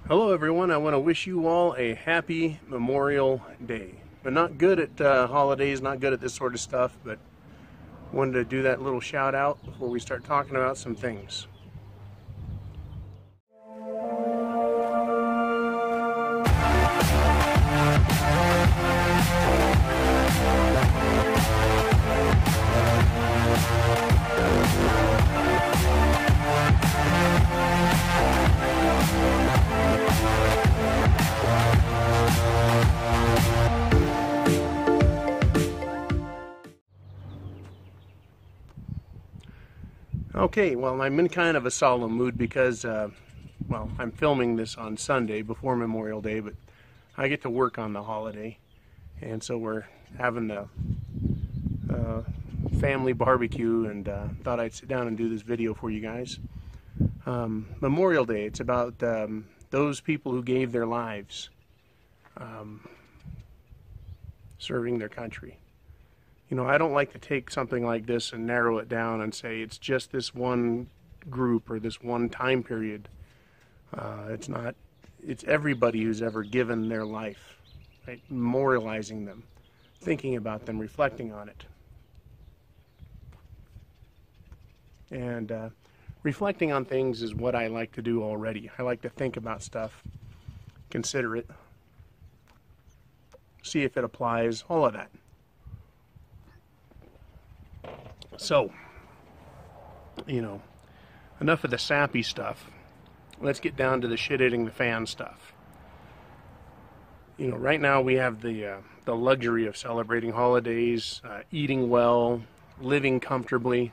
Hello everyone, I want to wish you all a happy Memorial Day. I'm not good at holidays, not good at this sort of stuff, but wanted to do that little shout out before we start talking about some things. Okay, well, I'm in kind of a solemn mood because, well, I'm filming this on Sunday before Memorial Day, but I get to work on the holiday, and so we're having the family barbecue, and thought I'd sit down and do this video for you guys. Memorial Day, it's about those people who gave their lives serving their country. You know, I don't like to take something like this and narrow it down and say it's just this one group or this one time period. It's not. It's everybody who's ever given their life, right? Memorializing them, thinking about them, reflecting on it. And reflecting on things is what I like to do already. I like to think about stuff, consider it, see if it applies, all of that. So, you know, enough of the sappy stuff. Let's get down to the shit hitting the fan stuff. You know, right now we have the luxury of celebrating holidays, eating well, living comfortably.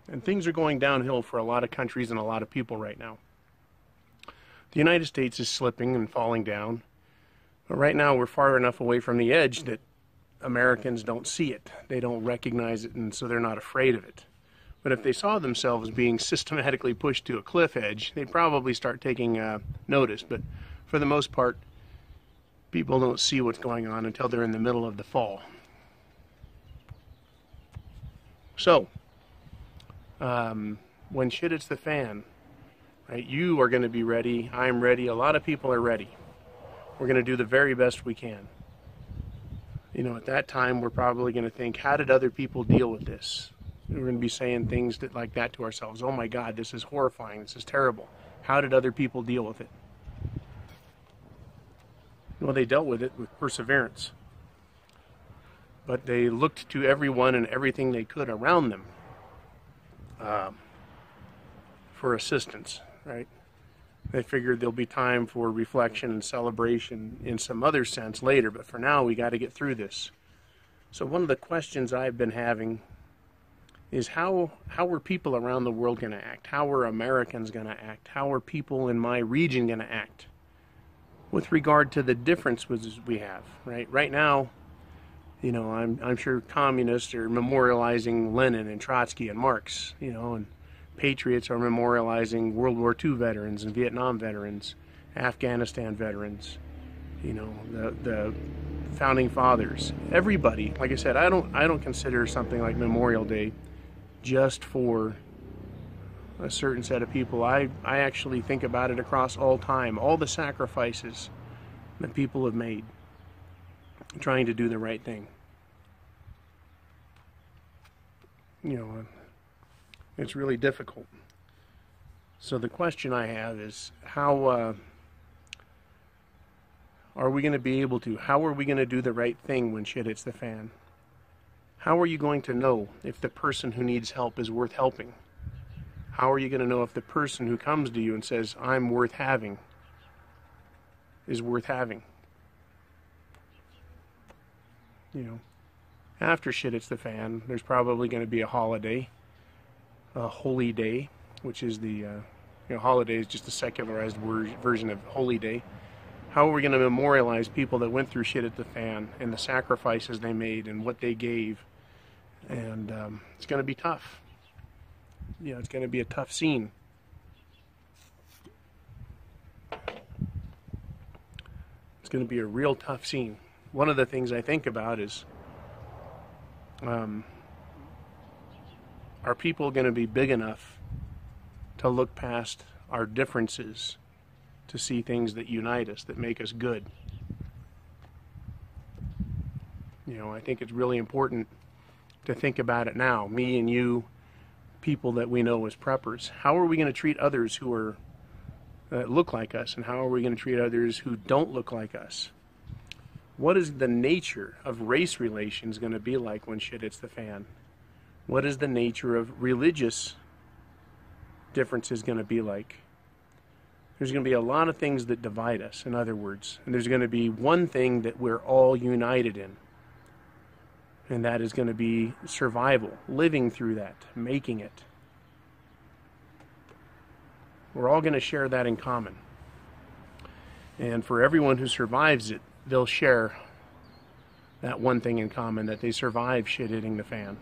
And things are going downhill for a lot of countries and a lot of people right now. The United States is slipping and falling down. But right now we're far enough away from the edge that Americans don't see it. They don't recognize it, and so they're not afraid of it. But if they saw themselves being systematically pushed to a cliff edge, they'd probably start taking notice. But for the most part, people don't see what's going on until they're in the middle of the fall. So, when shit hits the fan, right, you are going to be ready, I'm ready, a lot of people are ready. We're going to do the very best we can. You know, at that time, we're probably going to think, how did other people deal with this? We're going to be saying things like that to ourselves. Oh my God, this is horrifying. This is terrible. How did other people deal with it? Well, they dealt with it with perseverance. But they looked to everyone and everything they could around them for assistance, right? They figured there'll be time for reflection and celebration in some other sense later, but for now we got to get through this. So one of the questions I've been having is how are people around the world going to act? How are Americans going to act? How are people in my region going to act with regard to the differences we have, right? Right now, you know, I'm sure communists are memorializing Lenin and Trotsky and Marx, you know, and patriots are memorializing World War II veterans and Vietnam veterans, Afghanistan veterans, you know, the founding fathers. Everybody, like I said, I don't consider something like Memorial Day just for a certain set of people. I actually think about it across all time, all the sacrifices that people have made trying to do the right thing. You know, it's really difficult. So the question I have is, how are we going to be able to, how are we going to do the right thing when shit hits the fan? How are you going to know if the person who needs help is worth helping? How are you going to know if the person who comes to you and says, I'm worth having, is worth having? You know, after shit hits the fan, there's probably going to be a holiday, a holy day, which is the, you know, holiday is just a secularized version of holy day. How are we going to memorialize people that went through shit at the fan and the sacrifices they made and what they gave? And it's going to be tough. You know, it's going to be a tough scene. It's going to be a real tough scene. One of the things I think about is, are people going to be big enough to look past our differences to see things that unite us, that make us good. You know, I think it's really important to think about it now, me and you, people that we know as preppers. How are we going to treat others who are look like us, and how are we going to treat others who don't look like us? What is the nature of race relations going to be like when shit hits the fan? What is the nature of religious differences going to be like? There's going to be a lot of things that divide us, in other words, and there's going to be one thing that we're all united in, and that is going to be survival, living through that, making it. We're all going to share that in common. And for everyone who survives it, they'll share that one thing in common, that they survive shit hitting the fan.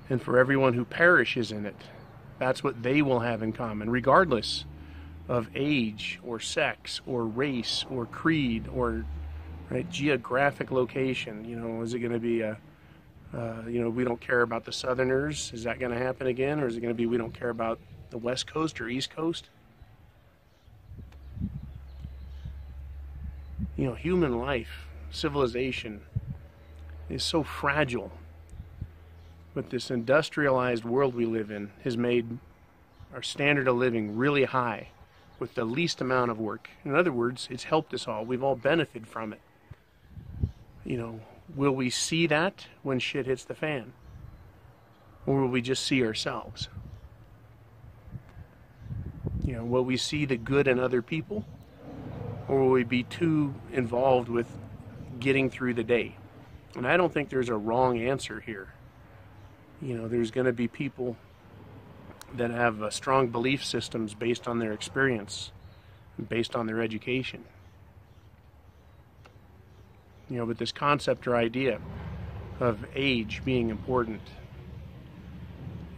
And for everyone who perishes in it, that's what they will have in common, regardless of age or sex or race or creed or geographic location. You know, is it going to be we don't care about the Southerners? Is that going to happen again? Or is it going to be we don't care about the West Coast or East Coast? You know, human life, civilization is so fragile. But this industrialized world we live in has made our standard of living really high with the least amount of work. In other words, it's helped us all. We've all benefited from it. You know, will we see that when shit hits the fan? Or will we just see ourselves? You know, will we see the good in other people? Or will we be too involved with getting through the day? And I don't think there's a wrong answer here. You know, there's going to be people that have strong belief systems based on their experience, based on their education. You know, but this concept or idea of age being important.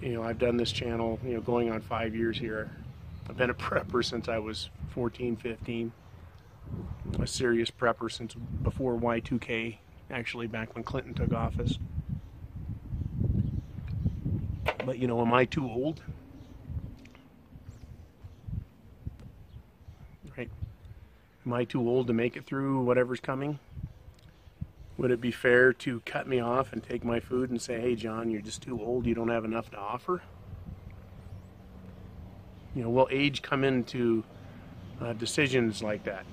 You know, I've done this channel, you know, going on 5 years here. I've been a prepper since I was 14, 15. A serious prepper since before Y2K, actually back when Clinton took office. But, you know, am I too old? Right? Am I too old to make it through whatever's coming? Would it be fair to cut me off and take my food and say, hey, John, you're just too old, you don't have enough to offer? You know, will age come into decisions like that?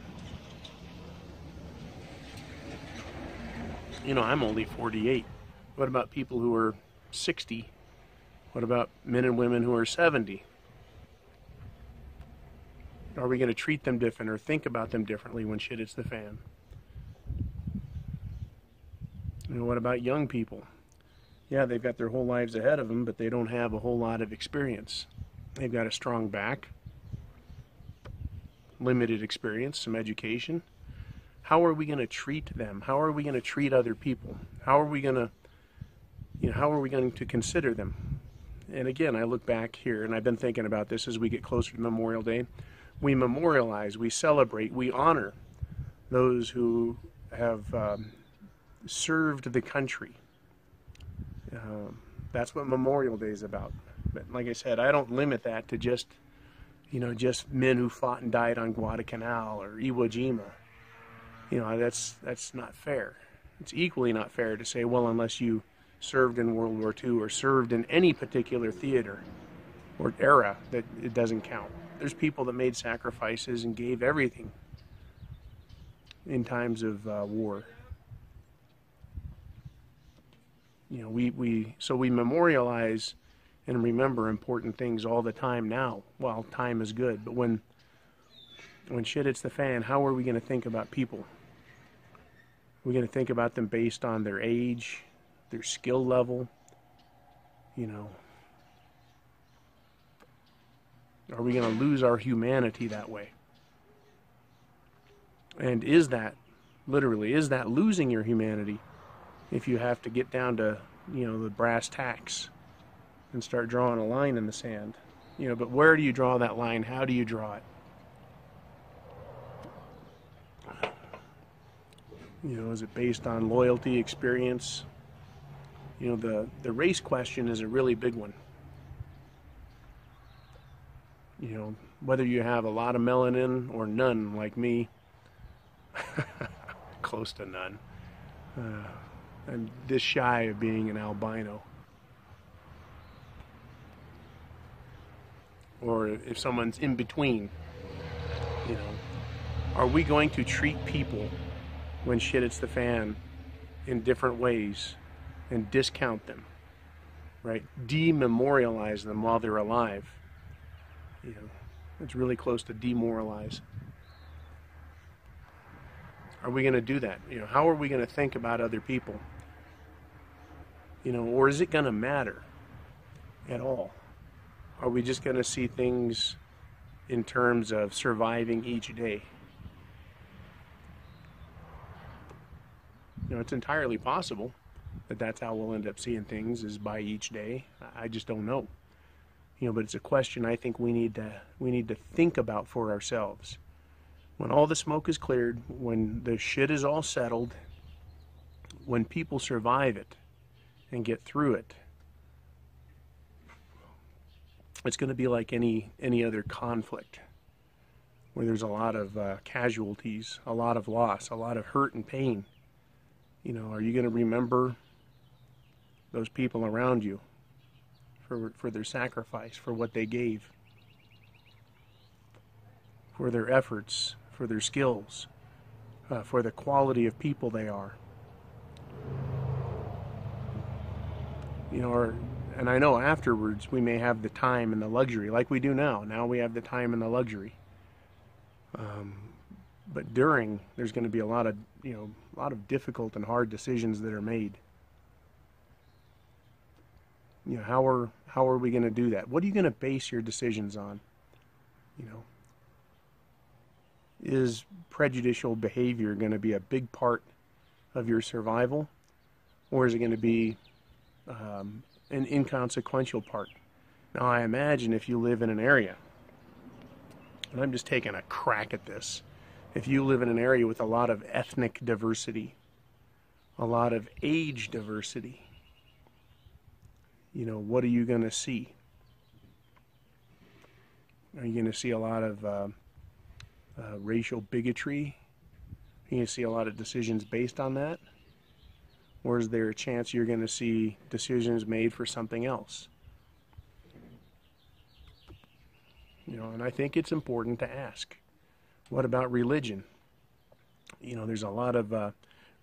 You know, I'm only 48. What about people who are 60? What about men and women who are 70? Are we going to treat them different or think about them differently when shit hits the fan? You know, what about young people? Yeah, they've got their whole lives ahead of them, but they don't have a whole lot of experience. They've got a strong back, limited experience, some education. How are we going to treat them? How are we going to treat other people? How are we going to consider them? And again, I look back here, and I've been thinking about this as we get closer to Memorial Day. We memorialize, we celebrate, we honor those who have served the country. That's what Memorial Day is about. But like I said, I don't limit that to just men who fought and died on Guadalcanal or Iwo Jima. You know, that's not fair. It's equally not fair to say, well, unless you served in World War II or served in any particular theater or era, that it doesn't count. There's people that made sacrifices and gave everything in times of war. You know, we memorialize and remember important things all the time now. Well, time is good, but when shit hits the fan, how are we going to think about people? We're going to think about them based on their age, their skill level, you know. Are we going to lose our humanity that way? And is that losing your humanity if you have to get down to, you know, the brass tacks and start drawing a line in the sand? You know, but where do you draw that line? How do you draw it? You know, is it based on loyalty, experience? You know, the race question is a really big one. You know, whether you have a lot of melanin or none like me, close to none. I'm this shy of being an albino. Or if someone's in between, you know, are we going to treat people when shit hits the fan in different ways and discount them, right? Dememorialize them while they're alive. You know, it's really close to demoralize. Are we going to do that? You know, how are we going to think about other people? You know, or is it going to matter at all? Are we just going to see things in terms of surviving each day? You know, it's entirely possible that that's how we'll end up seeing things, is by each day. I just don't know. You know, but it's a question I think we need to think about for ourselves. When all the smoke is cleared, when the shit is all settled, when people survive it and get through it, it's going to be like any other conflict, where there's a lot of casualties, a lot of loss, a lot of hurt and pain. You know, are you going to remember those people around you for their sacrifice, for what they gave, for their efforts, for their skills, for the quality of people they are? You know, and I know afterwards we may have the time and the luxury, like we do now. Now we have the time and the luxury. But during, there's going to be a lot of difficult and hard decisions that are made. You know, how are we going to do that? What are you going to base your decisions on? You know, is prejudicial behavior going to be a big part of your survival, or is it going to be an inconsequential part? Now, I imagine if you live in an area, and I'm just taking a crack at this, if you live in an area with a lot of ethnic diversity, a lot of age diversity, you know, what are you going to see? Are you going to see a lot of racial bigotry? Are you going to see a lot of decisions based on that? Or is there a chance you're going to see decisions made for something else? You know, and I think it's important to ask, what about religion? You know, there's a lot of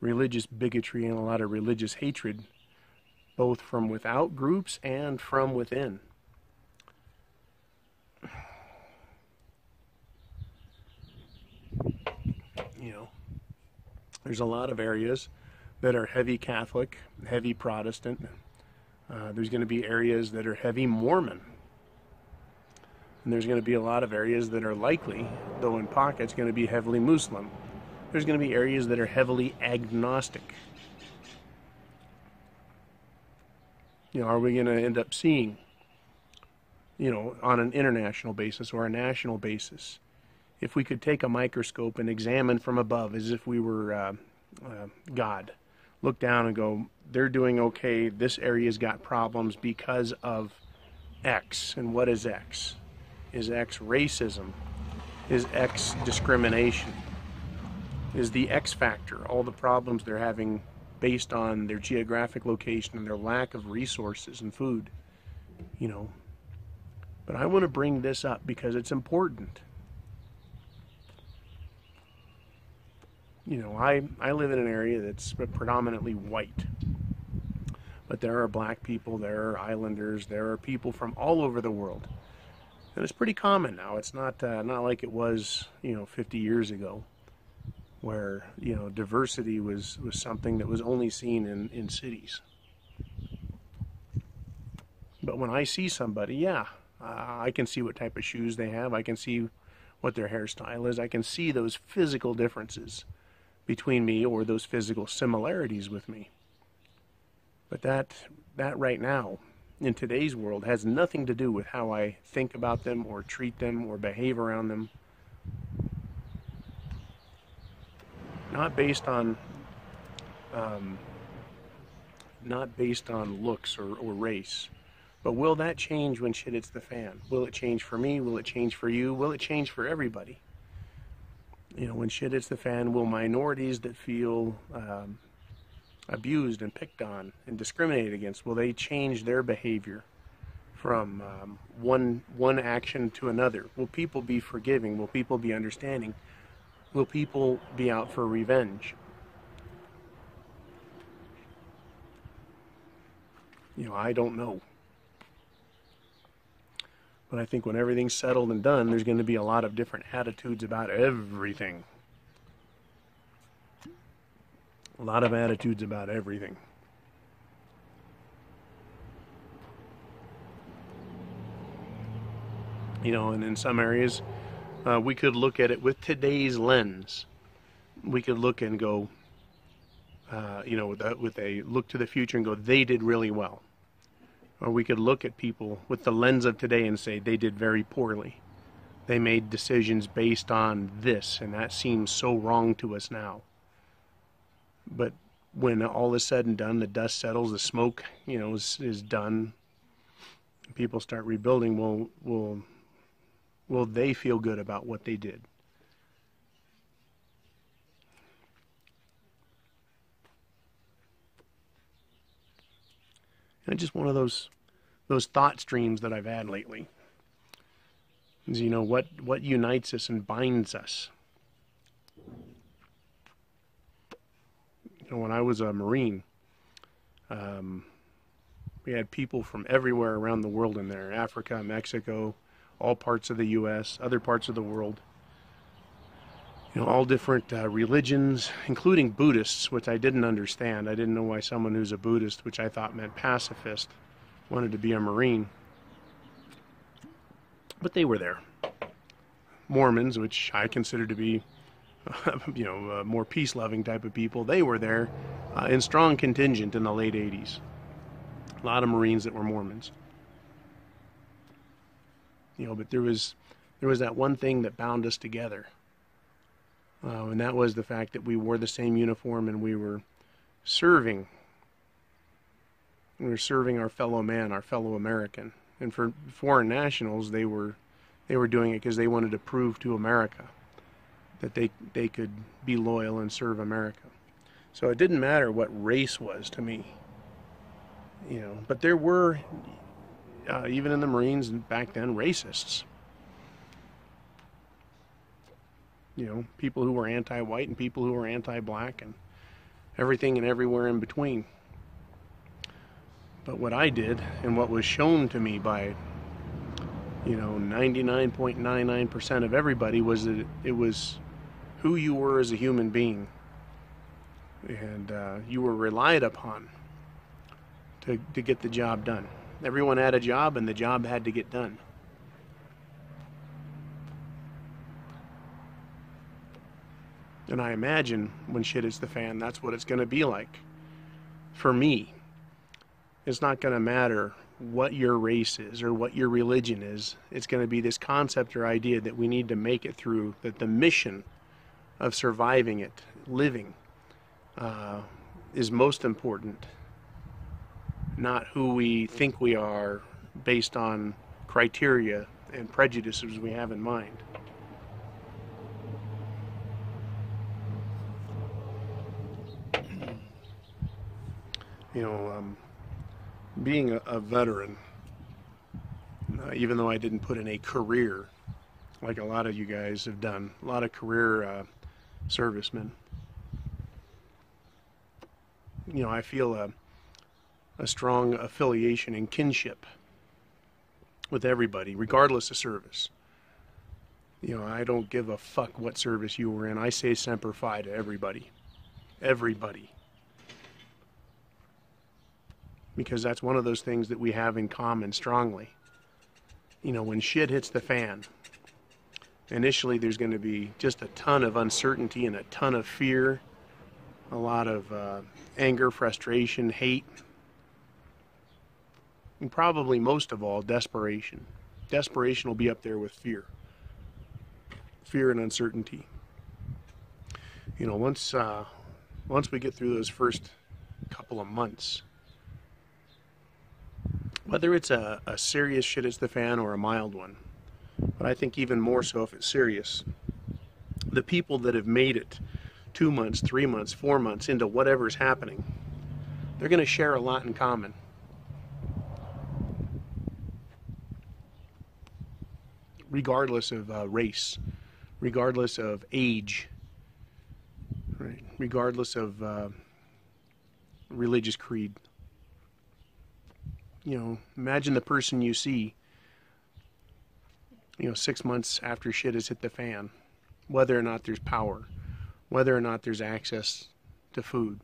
religious bigotry and a lot of religious hatred, both from without groups and from within. You know, there's a lot of areas that are heavy Catholic, heavy Protestant. There's going to be areas that are heavy Mormon. And there's going to be a lot of areas that are likely, though in pockets, going to be heavily Muslim. There's going to be areas that are heavily agnostic. You know, are we going to end up seeing, you know, on an international basis or a national basis, if we could take a microscope and examine from above as if we were God, look down and go, they're doing okay, this area's got problems because of X. And what is X? Is X racism? Is X discrimination? Is the X factor all the problems they're having based on their geographic location and their lack of resources and food? You know, but I want to bring this up because it's important. You know, I live in an area that's predominantly white, but there are black people, there are islanders, there are people from all over the world, and it's pretty common now. It's not like it was, you know, 50 years ago, where, you know, diversity was something that was only seen in cities. But when I see somebody, I can see what type of shoes they have. I can see what their hairstyle is. I can see those physical differences between me, or those physical similarities with me. But that right now, in today's world, has nothing to do with how I think about them or treat them or behave around them. Not based on looks or race, But will that change when shit hits the fan? Will it change for me? Will it change for you? Will it change for everybody? You know, when shit hits the fan, will minorities that feel abused and picked on and discriminated against, will they change their behavior from one action to another? Will people be forgiving? Will people be understanding? Will people be out for revenge? You know, I don't know. But I think when everything's settled and done, there's going to be a lot of different attitudes about everything. A lot of attitudes about everything. You know, and in some areas, we could look at it with today's lens. We could look and go, you know, with a look to the future and go, they did really well. Or we could look at people with the lens of today and say they did very poorly. They made decisions based on this, and that seems so wrong to us now. But when all is said and done, the dust settles, the smoke, you know, is done, people start rebuilding, will they feel good about what they did? And just one of those thought streams that I've had lately is, you know, what unites us and binds us. You know, when I was a Marine, we had people from everywhere around the world in there: Africa, Mexico, all parts of the U.S., other parts of the world. You know, all different religions, including Buddhists, which I didn't understand. I didn't know why someone who's a Buddhist, which I thought meant pacifist, wanted to be a Marine. But they were there. Mormons, which I consider to be, you know, more peace-loving type of people, they were there in strong contingent in the late 80s. A lot of Marines that were Mormons. You know, but there was that one thing that bound us together. And that was the fact that we wore the same uniform and we were serving. We were serving our fellow man, our fellow American. And for foreign nationals, they were doing it because they wanted to prove to America that they could be loyal and serve America. So it didn't matter what race was to me. You know, but there were, even in the Marines back then, racists. You know, people who were anti-white and people who were anti-black and everything and everywhere in between. But what I did, and what was shown to me by, you know, 99.99% of everybody, was that it was who you were as a human being. And you were relied upon to get the job done. Everyone had a job, and the job had to get done. And I imagine when shit hits the fan, that's what it's going to be like. For me, it's not going to matter what your race is or what your religion is. It's going to be this concept or idea that we need to make it through, that the mission of surviving it, living, is most important. Not who we think we are based on criteria and prejudices we have in mind. You know, being a veteran, even though I didn't put in a career like a lot of you guys have done, a lot of career servicemen, you know, I feel a strong affiliation and kinship with everybody, regardless of service. You know, I don't give a fuck what service you were in. I say Semper Fi to everybody. Everybody. Because that's one of those things that we have in common strongly. You know, when shit hits the fan, initially there's going to be just a ton of uncertainty and a ton of fear, a lot of anger, frustration, hate, and probably most of all, desperation. Desperation will be up there with fear. Fear and uncertainty. You know, once we get through those first couple of months, Whether it's a serious shit hits the fan or a mild one, but I think even more so if it's serious, the people that have made it 2 months, 3 months, 4 months into whatever's happening, they're going to share a lot in common. Regardless of race, regardless of age, right? Regardless of religious creed. You know, imagine the person you see, 6 months after shit has hit the fan, whether or not there's power, whether or not there's access to food.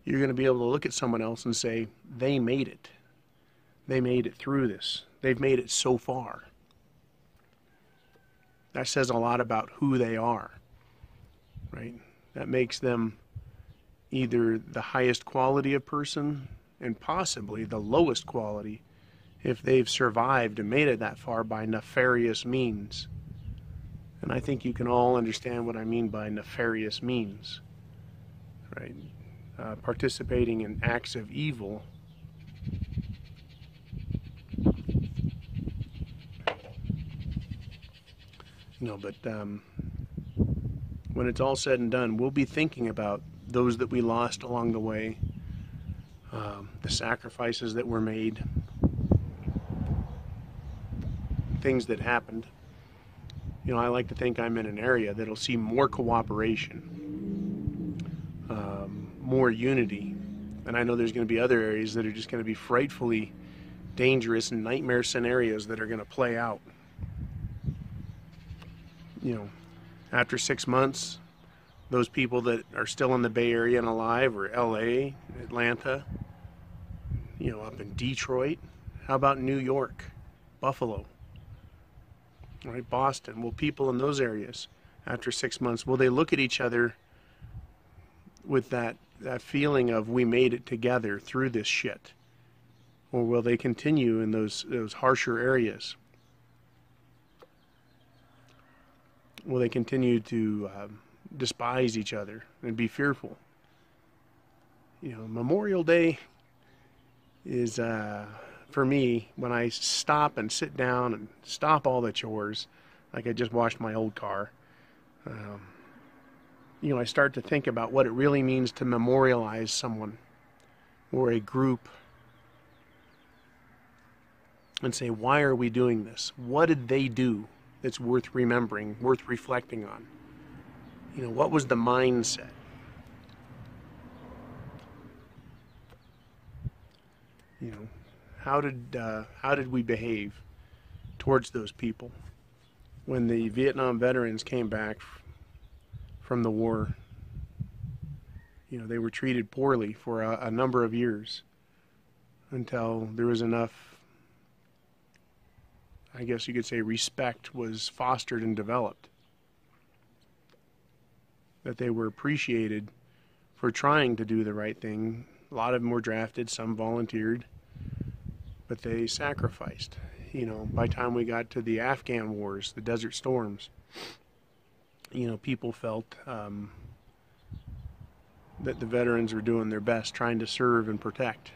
You're going to be able to look at someone else and say, they made it. They made it through this. They've made it so far. That says a lot about who they are, right? That makes them either the highest quality of person and possibly the lowest quality if they've survived and made it that far by nefarious means. And I think you can all understand what I mean by nefarious means, right? Participating in acts of evil. But when it's all said and done, we'll be thinking about those that we lost along the way, the sacrifices that were made, things that happened. I like to think I'm in an area that'll see more cooperation, more unity, and I know there's going to be other areas that are just going to be frightfully dangerous and nightmare scenarios that are going to play out. After 6 months, those people that are still in the Bay Area and alive, or LA, Atlanta, up in Detroit, how about New York, Buffalo, right, Boston? Will people in those areas, after 6 months, will they look at each other with that feeling of we made it together through this shit? Or will they continue in those harsher areas? Will they continue to despise each other and be fearful? Memorial Day is, for me, when I stop and sit down and stop all the chores, like I just washed my old car, I start to think about what it really means to memorialize someone or a group and say, why are we doing this? What did they do that's worth remembering, worth reflecting on? What was the mindset? How did we behave towards those people when the Vietnam veterans came back from the war? They were treated poorly for a number of years until there was enough, I guess you could say, respect was fostered and developed, that they were appreciated for trying to do the right thing. A lot of them were drafted, some volunteered, but they sacrificed. By the time we got to the Afghan wars, the Desert Storms, people felt that the veterans were doing their best, trying to serve and protect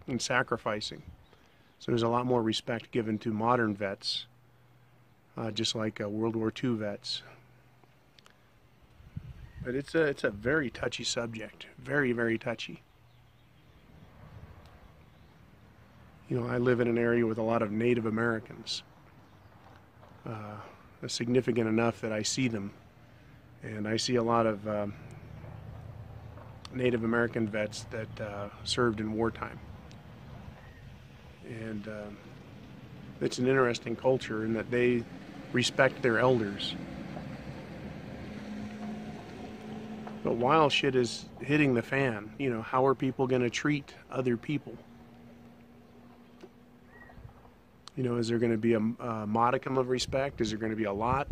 and sacrificing. So there's a lot more respect given to modern vets, just like World War II vets. But it's a very touchy subject, very, very touchy. I live in an area with a lot of Native Americans, significant enough that I see them, and I see a lot of Native American vets that served in wartime. And it's an interesting culture in that they respect their elders. But while shit is hitting the fan, how are people going to treat other people? Is there going to be a modicum of respect? Is there going to be a lot?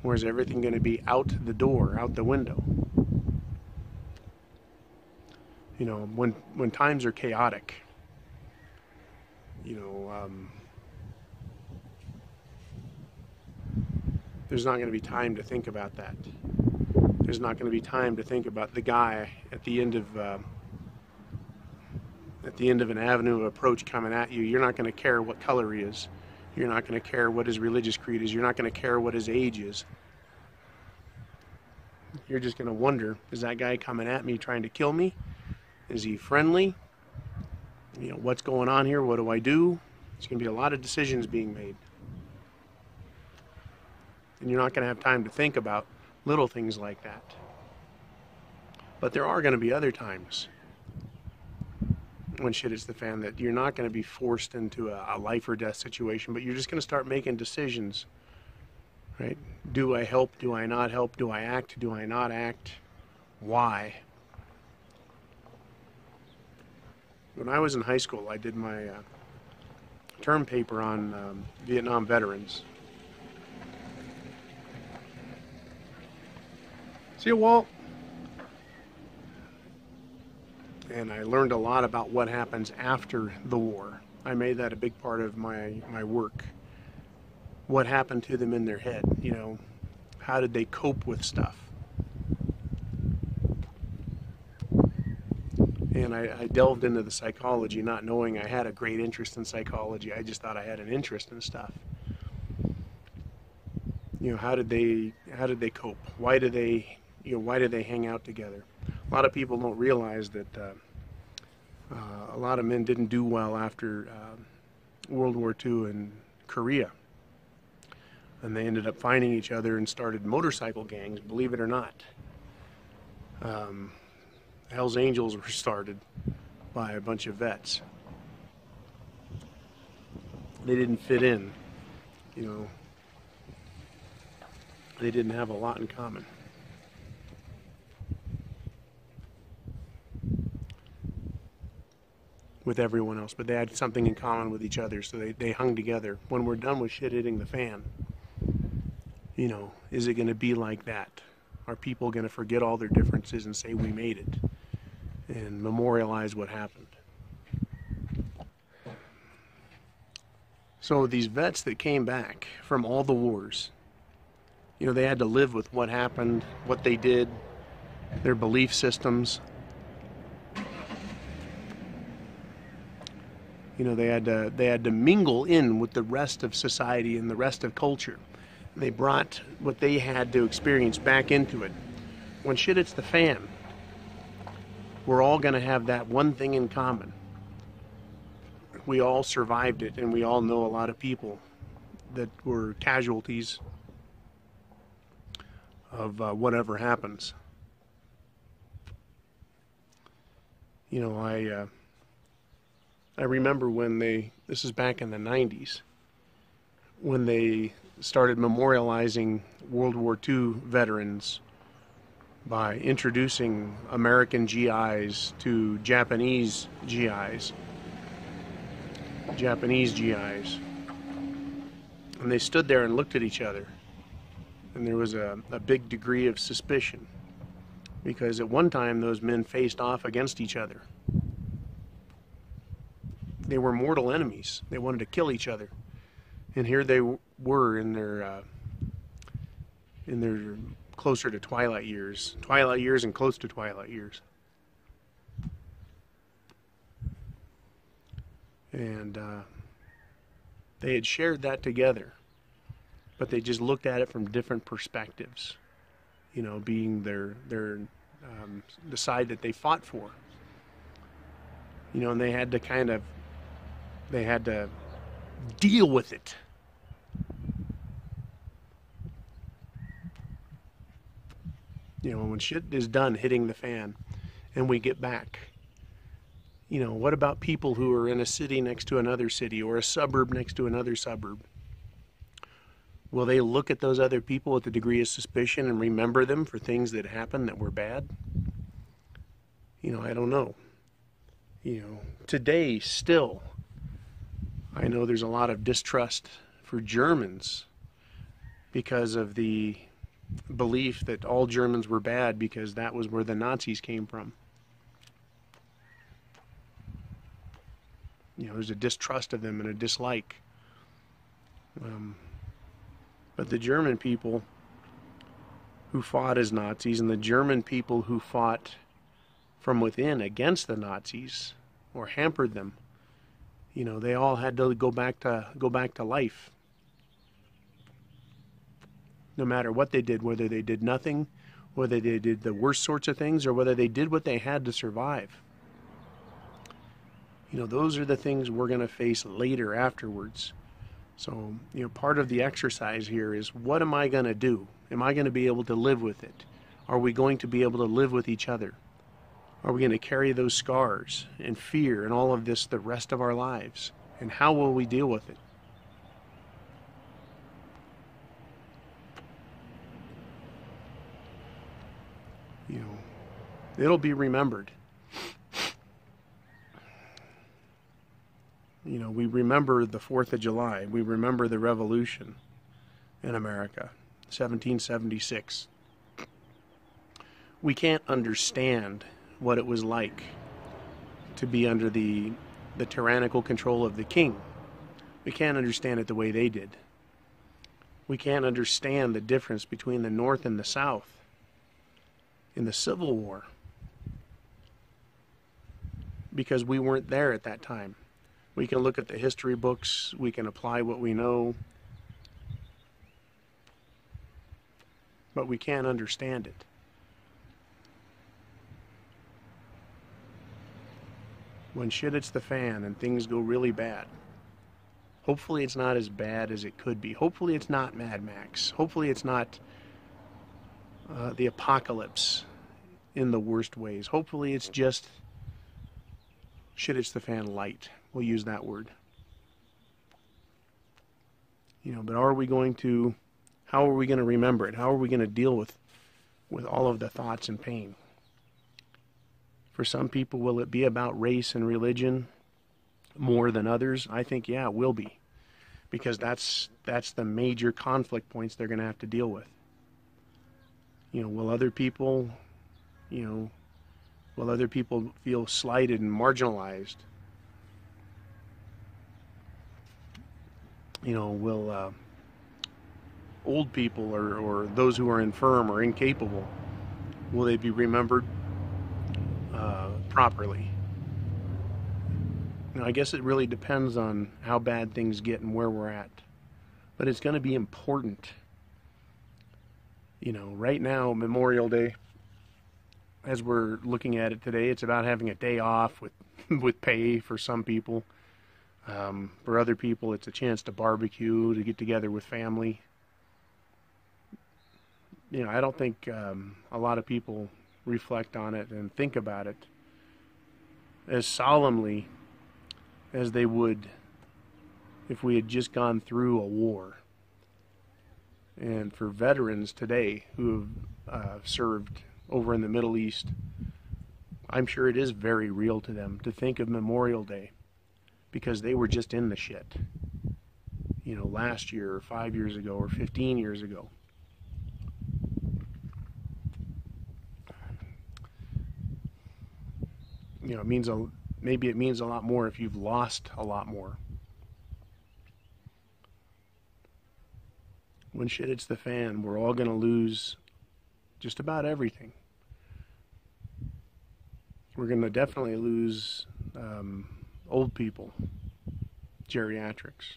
Or is everything going to be out the door, out the window? When times are chaotic, there's not going to be time to think about that. There's not going to be time to think about the guy at the end of at the end of an avenue of approach coming at you, you're not going to care what color he is. You're not going to care what his religious creed is. You're not going to care what his age is. You're just going to wonder, is that guy coming at me trying to kill me? Is he friendly? You know, what's going on here? What do I do? There's going to be a lot of decisions being made. And you're not going to have time to think about little things like that. But there are going to be other times when shit hits the fan that you're not going to be forced into a life or death situation, but you're just going to start making decisions, right? Do I help? Do I not help? Do I act? Do I not act? Why? When I was in high school, I did my term paper on Vietnam veterans. See you, Walt. And I learned a lot about what happens after the war. I made that a big part of my work. What happened to them in their head, you know, how did they cope with stuff? And I delved into the psychology, not knowing I had a great interest in psychology. I just thought I had an interest in stuff. You know, how did they cope? Why do they hang out together? A lot of people don't realize that a lot of men didn't do well after World War II in Korea. And they ended up finding each other and started motorcycle gangs, believe it or not. Hell's Angels were started by a bunch of vets. They didn't fit in, you know. They didn't have a lot in common. With everyone else, but they had something in common with each other, so they hung together. When we're done with shit hitting the fan, you know, is it going to be like that? Are people going to forget all their differences and say we made it and memorialize what happened? So these vets that came back from all the wars, you know, they had to live with what happened, what they did, their belief systems. You know, they had to mingle in with the rest of society and the rest of culture. They brought what they had to experience back into it. When shit hits the fan, we're all going to have that one thing in common. We all survived it, and we all know a lot of people that were casualties of whatever happens. You know, I remember when this is back in the 90s, when they started memorializing World War II veterans by introducing American GIs to Japanese GIs. And they stood there and looked at each other. And there was a big degree of suspicion, because at one time those men faced off against each other. They were mortal enemies. They wanted to kill each other, and here they were in their closer to twilight years and close to twilight years, and they had shared that together, but they just looked at it from different perspectives. You know, being the side that they fought for. You know, and they had to deal with it. You know, when shit is done hitting the fan and we get back, you know, what about people who are in a city next to another city or a suburb next to another suburb? Will they look at those other people with a degree of suspicion and remember them for things that happened that were bad? You know, I don't know. You know, today still, I know there's a lot of distrust for Germans because of the belief that all Germans were bad because that was where the Nazis came from. You know, there's a distrust of them and a dislike. But the German people who fought as Nazis and the German people who fought from within against the Nazis, or hampered them. You know, they all had to go back to life. No matter what they did, whether they did nothing, whether they did the worst sorts of things, or whether they did what they had to survive. You know, those are the things we're going to face later afterwards. So, you know, part of the exercise here is, what am I going to do? Am I going to be able to live with it? Are we going to be able to live with each other? Are we going to carry those scars and fear and all of this the rest of our lives? And how will we deal with it? You know, it'll be remembered. You know, we remember the 4th of July. We remember the Revolution in America, 1776. We can't understand what it was like to be under the tyrannical control of the king. We can't understand it the way they did. We can't understand the difference between the North and the South in the Civil War, because we weren't there at that time. We can look at the history books, we can apply what we know, but we can't understand it. When shit hits the fan and things go really bad, hopefully it's not as bad as it could be. Hopefully it's not Mad Max. Hopefully it's not the apocalypse in the worst ways. Hopefully it's just shit hits the fan light. We'll use that word. You know, but how are we going to remember it? How are we going to deal with all of the thoughts and pain? For some people, will it be about race and religion more than others? I think, yeah, it will be. Because that's the major conflict points they're going to have to deal with. You know, will other people feel slighted and marginalized? You know, will old people or those who are infirm or incapable, will they be remembered properly? You know, I guess it really depends on how bad things get and where we're at. But it's going to be important. You know, right now, Memorial Day, as we're looking at it today, it's about having a day off with pay for some people. For other people, it's a chance to barbecue, to get together with family. You know, I don't think a lot of people reflect on it and think about it as solemnly as they would if we had just gone through a war. And for veterans today who have served over in the Middle East, I'm sure it is very real to them to think of Memorial Day, because they were just in the shit, you know, last year or 5 years ago or 15 years ago. You know, maybe it means a lot more if you've lost a lot more. When shit hits the fan, we're all going to lose just about everything. We're going to definitely lose old people, geriatrics,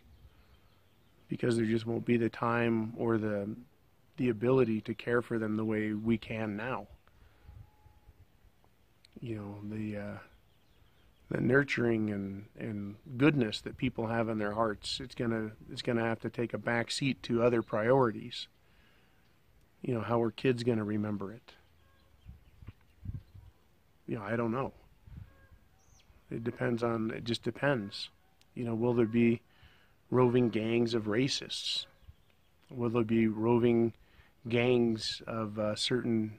because there just won't be the time or the ability to care for them the way we can now. You know, the nurturing and goodness that people have in their hearts, it's gonna have to take a back seat to other priorities. You know, how are kids gonna remember it? You know, I don't know. It just depends. You know, will there be roving gangs of racists? Will there be roving gangs of certain,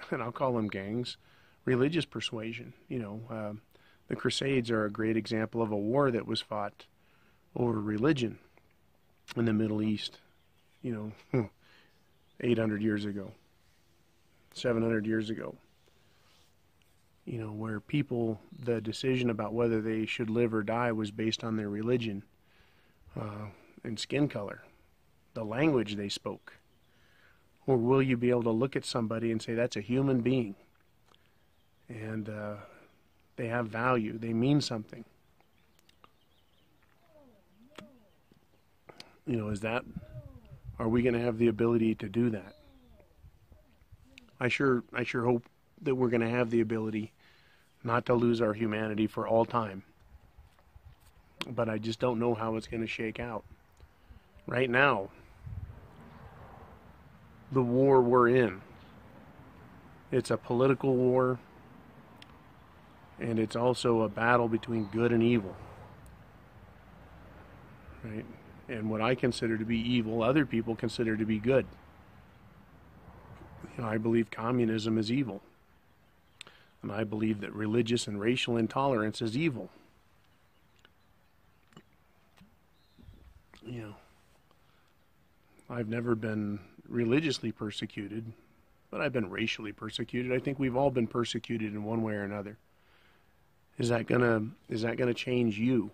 and I'll call them gangs, religious persuasion? You know, the Crusades are a great example of a war that was fought over religion in the Middle East, you know, 800 years ago, 700 years ago. You know, where people, the decision about whether they should live or die was based on their religion and skin color, the language they spoke. Or will you be able to look at somebody and say, that's a human being? And They have value. They mean something. You know, are we going to have the ability to do that? I sure hope that we're going to have the ability not to lose our humanity for all time. But I just don't know how it's going to shake out. Right now, the war we're in, it's a political war, and it's also a battle between good and evil. Right? And what I consider to be evil, other people consider to be good. You know, I believe communism is evil. And I believe that religious and racial intolerance is evil. You know, I've never been religiously persecuted, but I've been racially persecuted. I think we've all been persecuted in one way or another. Is that gonna change you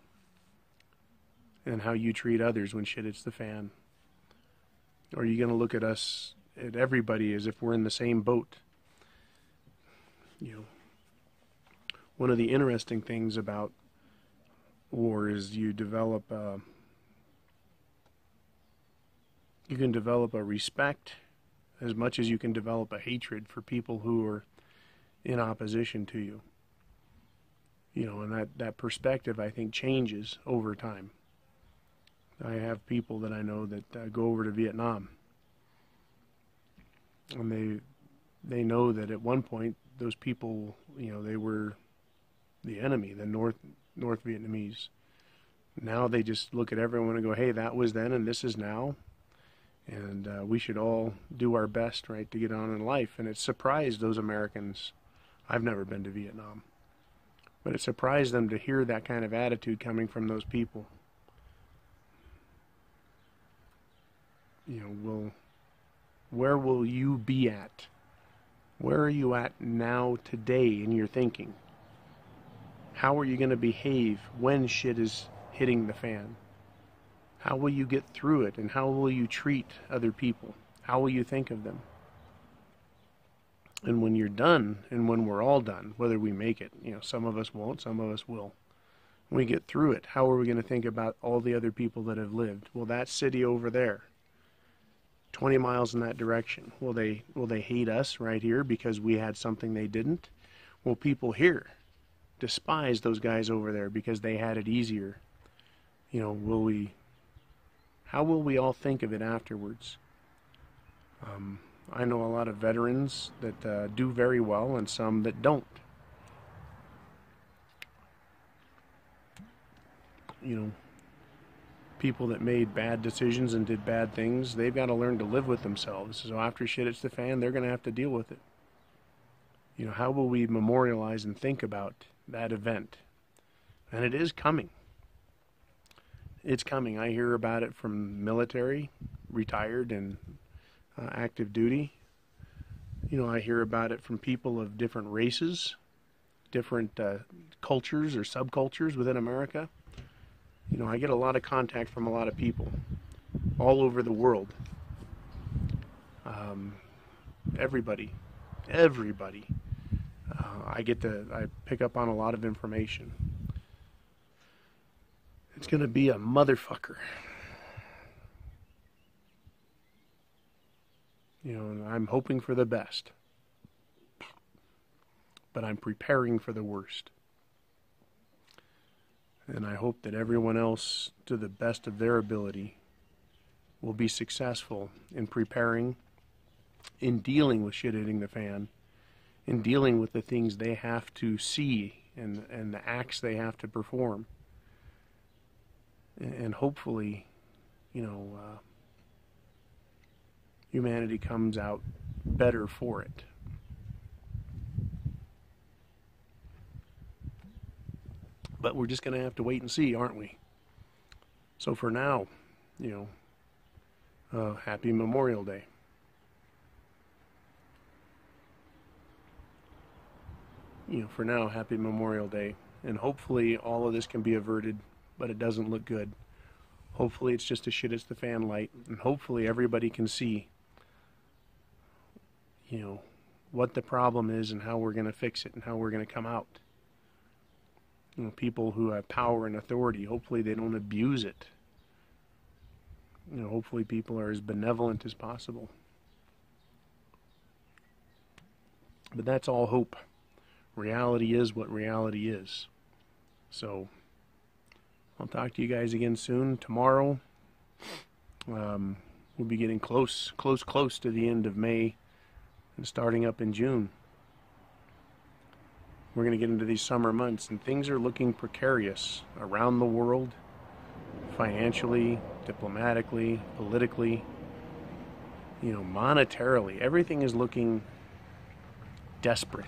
and how you treat others when shit hits the fan? Or are you gonna look at us, at everybody, as if we're in the same boat? You know, one of the interesting things about war is you can develop a respect as much as you can develop a hatred for people who are in opposition to you. You know, and that perspective, I think, changes over time. I have people that I know that go over to Vietnam, and they know that at one point those people, you know, they were the enemy, the North Vietnamese. Now they just look at everyone and go, hey, that was then and this is now. And we should all do our best, right, to get on in life. And it surprised those Americans. I've never been to Vietnam. But it surprised them to hear that kind of attitude coming from those people. You know, where will you be at? Where are you at now, today, in your thinking? How are you going to behave when shit is hitting the fan? How will you get through it, and how will you treat other people? How will you think of them? And when you're done, and when we're all done, whether we make it, you know, some of us won't, some of us will. When we get through it, how are we going to think about all the other people that have lived? Well, that city over there, 20 miles in that direction, will they hate us right here because we had something they didn't? Will people here despise those guys over there because they had it easier? You know, how will we all think of it afterwards? I know a lot of veterans that do very well and some that don't. You know, people that made bad decisions and did bad things, they've got to learn to live with themselves. So after shit hits the fan, they're going to have to deal with it. You know, how will we memorialize and think about that event? And it is coming. It's coming. I hear about it from military, retired, and active duty. You know, I hear about it from people of different races, different cultures or subcultures within America. You know, I get a lot of contact from a lot of people all over the world. Everybody. I pick up on a lot of information. It's going to be a motherfucker. You know, and I'm hoping for the best. But I'm preparing for the worst. And I hope that everyone else, to the best of their ability, will be successful in preparing, in dealing with shit hitting the fan, in dealing with the things they have to see and the acts they have to perform. And hopefully, you know, humanity comes out better for it. But we're just going to have to wait and see, aren't we? So for now, you know, happy Memorial Day. You know, for now, happy Memorial Day. And hopefully all of this can be averted, but it doesn't look good. Hopefully it's just a shit it's the fan light, and hopefully everybody can see, you know, what the problem is and how we're going to fix it and how we're going to come out. people who have power and authority, hopefully they don't abuse it. Hopefully people are as benevolent as possible. But that's all hope. Reality is what reality is. So I'll talk to you guys again soon. Tomorrow, we'll be getting close to the end of May and starting up in June. We're going to get into these summer months, and things are looking precarious around the world, financially, diplomatically, politically, monetarily. Everything is looking desperate.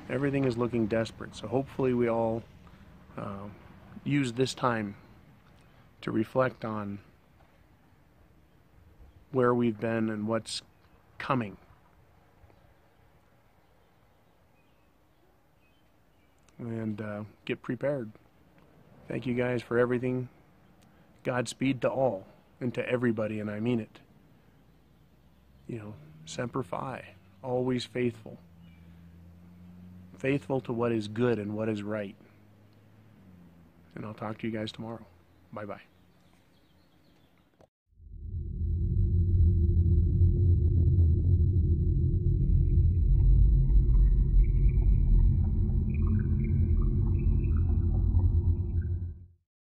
Everything is looking desperate. So hopefully we all use this time to reflect on where we've been and what's coming. And get prepared. Thank you guys for everything. Godspeed to all and to everybody, and I mean it. Semper Fi, always faithful. Faithful to what is good and what is right. And I'll talk to you guys tomorrow. Bye-bye.